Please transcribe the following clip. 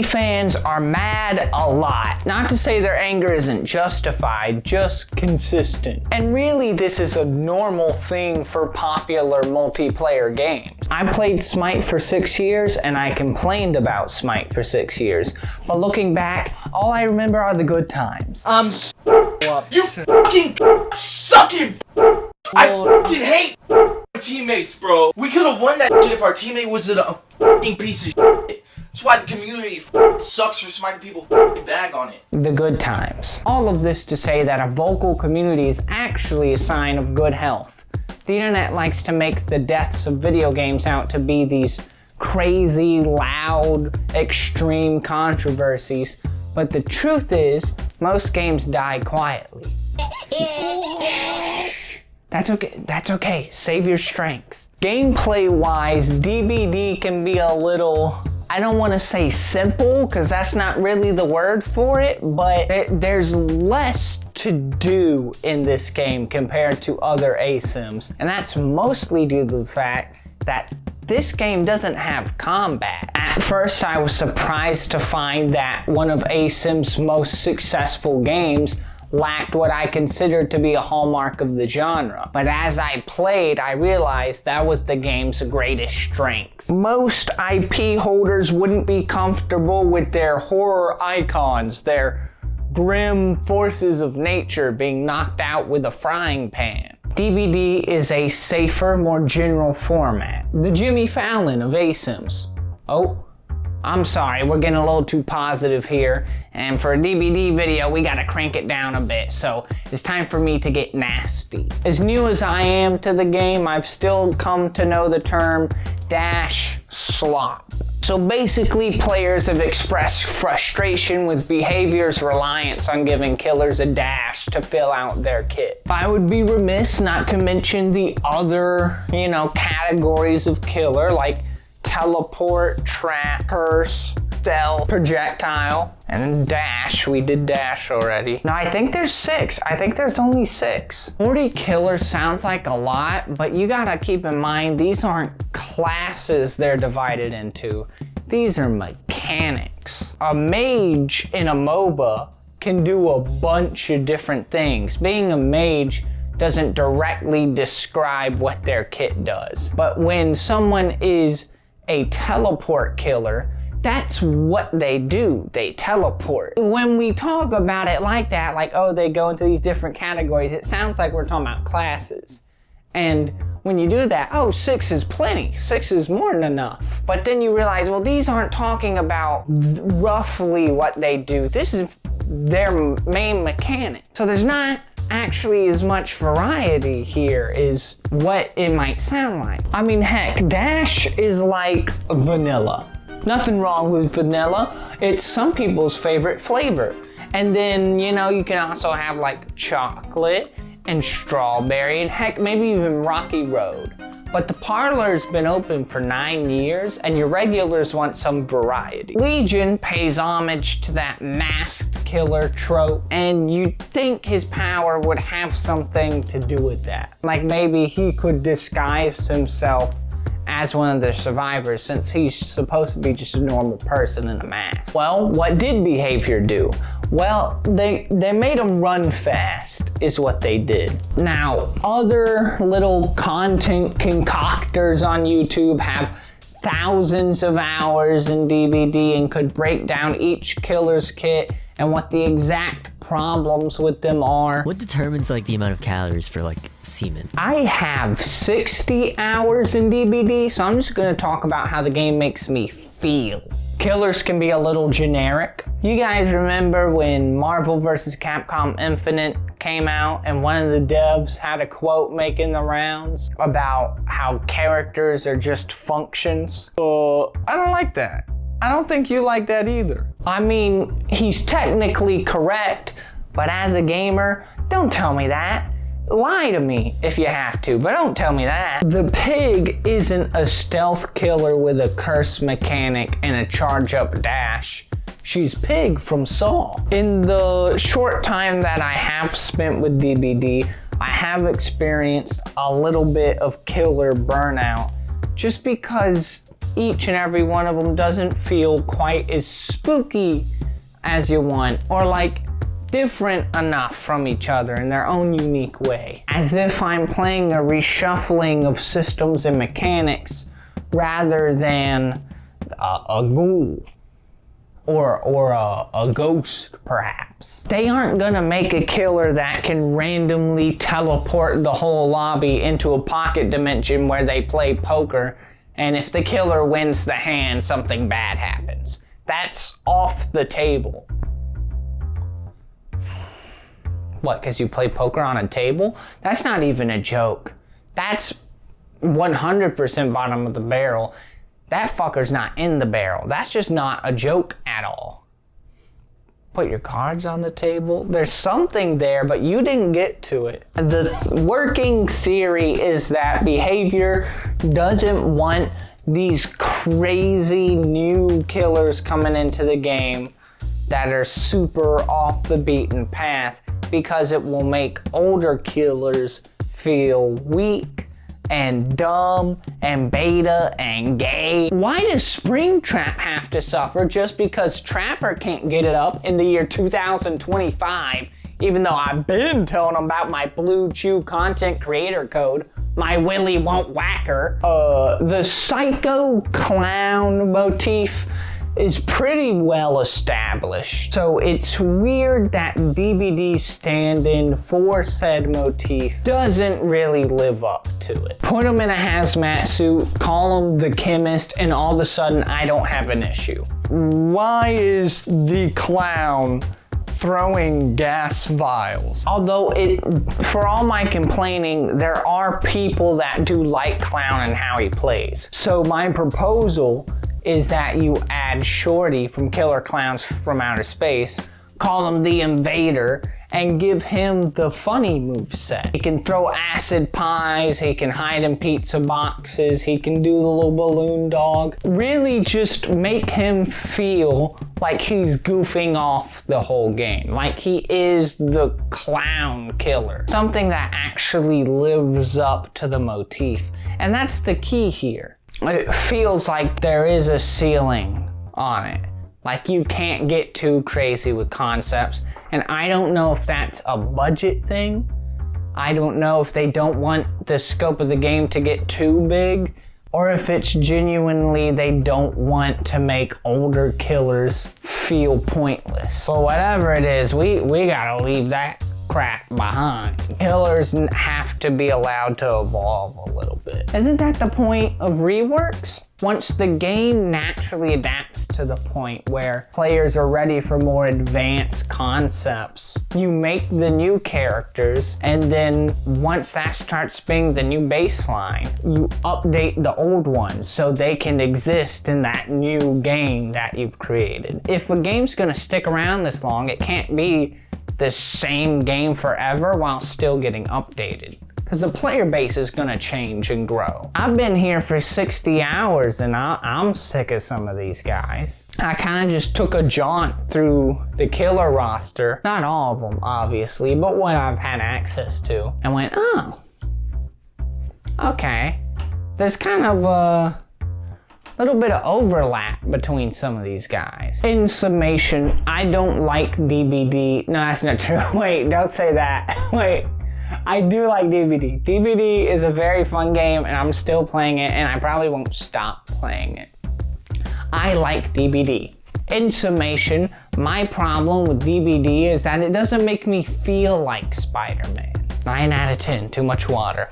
fans are mad a lot. Not to say their anger isn't justified, just consistent. And really, this is a normal thing for popular multiplayer games. I played Smite for 6 years, and I complained about Smite for 6 years. But looking back, all I remember are the good times. You fucking sucking. I fucking hate teammates, bro. We could have won that shit if our teammate was a fucking piece of shit. That's why the community sucks for smiting people bag on it. The good times. All of this to say that a vocal community is actually a sign of good health. The internet likes to make the deaths of video games out to be these crazy, loud, extreme controversies, but the truth is, most games die quietly. That's okay, save your strength. Gameplay-wise, DBD can be a little, I don't want to say simple, because that's not really the word for it, but there's less to do in this game compared to other ASIMs. And that's mostly due to the fact that this game doesn't have combat. At first, I was surprised to find that one of ASIM's most successful games lacked what I considered to be a hallmark of the genre. But as I played, I realized that was the game's greatest strength. Most IP holders wouldn't be comfortable with their horror icons, their grim forces of nature being knocked out with a frying pan. DBD is a safer, more general format. The Jimmy Fallon of ASIMs. Oh, I'm sorry, we're getting a little too positive here, and for a DBD video, we gotta crank it down a bit, so it's time for me to get nasty. As new as I am to the game, I've still come to know the term dash slop. So basically, players have expressed frustration with behavior's reliance on giving killers a dash to fill out their kit. I would be remiss not to mention the other, categories of killer, like teleport, trap, curse, stealth, projectile, and dash. We did dash already. Now I think there's 6. I think there's only 6. 40 killers sounds like a lot, but you gotta keep in mind these aren't classes they're divided into. These are mechanics. A mage in a MOBA can do a bunch of different things. Being a mage doesn't directly describe what their kit does. But when someone is a teleport killer, that's what they do. They teleport. When we talk about it like that, like, oh, they go into these different categories, it sounds like we're talking about classes. And when you do that, oh, 6 is plenty. 6 is more than enough. But then you realize, well, these aren't talking about roughly what they do. This is their main mechanic. So there's not actually as much variety here is what it might sound like. I mean, heck, dash is like vanilla. Nothing wrong with vanilla. It's some people's favorite flavor. And then, you can also have like chocolate and strawberry and heck, maybe even Rocky Road. But the parlor's been open for 9 years and your regulars want some variety. Legion pays homage to that masked killer trope, and you'd think his power would have something to do with that. Like maybe he could disguise himself as one of the survivors since he's supposed to be just a normal person in a mask. Well, what did behavior do? Well, they made him run fast, is what they did. Now, other little content concoctors on YouTube have thousands of hours in DBD and could break down each killer's kit and what the exact problems with them are. What determines the amount of calories for semen? I have 60 hours in DBD, so I'm just gonna talk about how the game makes me feel. Killers can be a little generic. You guys remember when Marvel vs. Capcom Infinite came out and one of the devs had a quote making the rounds about how characters are just functions? I don't like that. I don't think you like that either. I mean, he's technically correct, but as a gamer, don't tell me that. Lie to me if you have to, but don't tell me that. The pig isn't a stealth killer with a curse mechanic and a charge up dash. She's Pig from Saw. In the short time that I have spent with DBD, I have experienced a little bit of killer burnout just because each and every one of them doesn't feel quite as spooky as you want, or like different enough from each other in their own unique way. As if I'm playing a reshuffling of systems and mechanics rather than a ghoul or a ghost, perhaps. They aren't gonna make a killer that can randomly teleport the whole lobby into a pocket dimension where they play poker, and if the killer wins the hand, something bad happens. That's off the table. What, because you play poker on a table? That's not even a joke. That's 100% bottom of the barrel. That fucker's not in the barrel. That's just not a joke at all. Put your cards on the table. There's something there, but you didn't get to it. The working theory is that behavior doesn't want these crazy new killers coming into the game that are super off the beaten path, because it will make older killers feel weak and dumb and beta and gay. Why does Springtrap have to suffer just because Trapper can't get it up in the year 2025, even though I've been telling them about my Blue Chew content creator code, my Willy Won't Whacker? The psycho clown motif is pretty well established. So it's weird that DBD's stand-in for said motif doesn't really live up to it. Put him in a hazmat suit, call him the chemist, and all of a sudden I don't have an issue. Why is the clown throwing gas vials? Although for all my complaining, there are people that do like Clown and how he plays. So my proposal is that you add Shorty from Killer Clowns from Outer Space, call him the Invader, and give him the funny moveset. He can throw acid pies, he can hide in pizza boxes, he can do the little balloon dog. Really just make him feel like he's goofing off the whole game, like he is the clown killer. Something that actually lives up to the motif. And that's the key here. It feels like there is a ceiling on it. Like you can't get too crazy with concepts. And I don't know if that's a budget thing. I don't know if they don't want the scope of the game to get too big, or if it's genuinely they don't want to make older killers feel pointless. But whatever it is, we gotta leave that crap behind. Killers have to be allowed to evolve a little bit. Isn't that the point of reworks? Once the game naturally adapts to the point where players are ready for more advanced concepts, you make the new characters, and then once that starts being the new baseline, you update the old ones so they can exist in that new game that you've created. If a game's gonna stick around this long, it can't be the same game forever while still getting updated, because the player base is gonna change and grow. I've been here for 60 hours and I'm sick of some of these guys. I kind of just took a jaunt through the killer roster, not all of them obviously, but what I've had access to, and went, oh, okay, there's kind of a little bit of overlap between some of these guys. In summation, I don't like DBD. No, that's not true. Wait, don't say that. Wait, I do like DBD. DBD is a very fun game and I'm still playing it, and I probably won't stop playing it. I like DBD. In summation, my problem with DBD is that it doesn't make me feel like Spider-Man. 9 out of 10, too much water.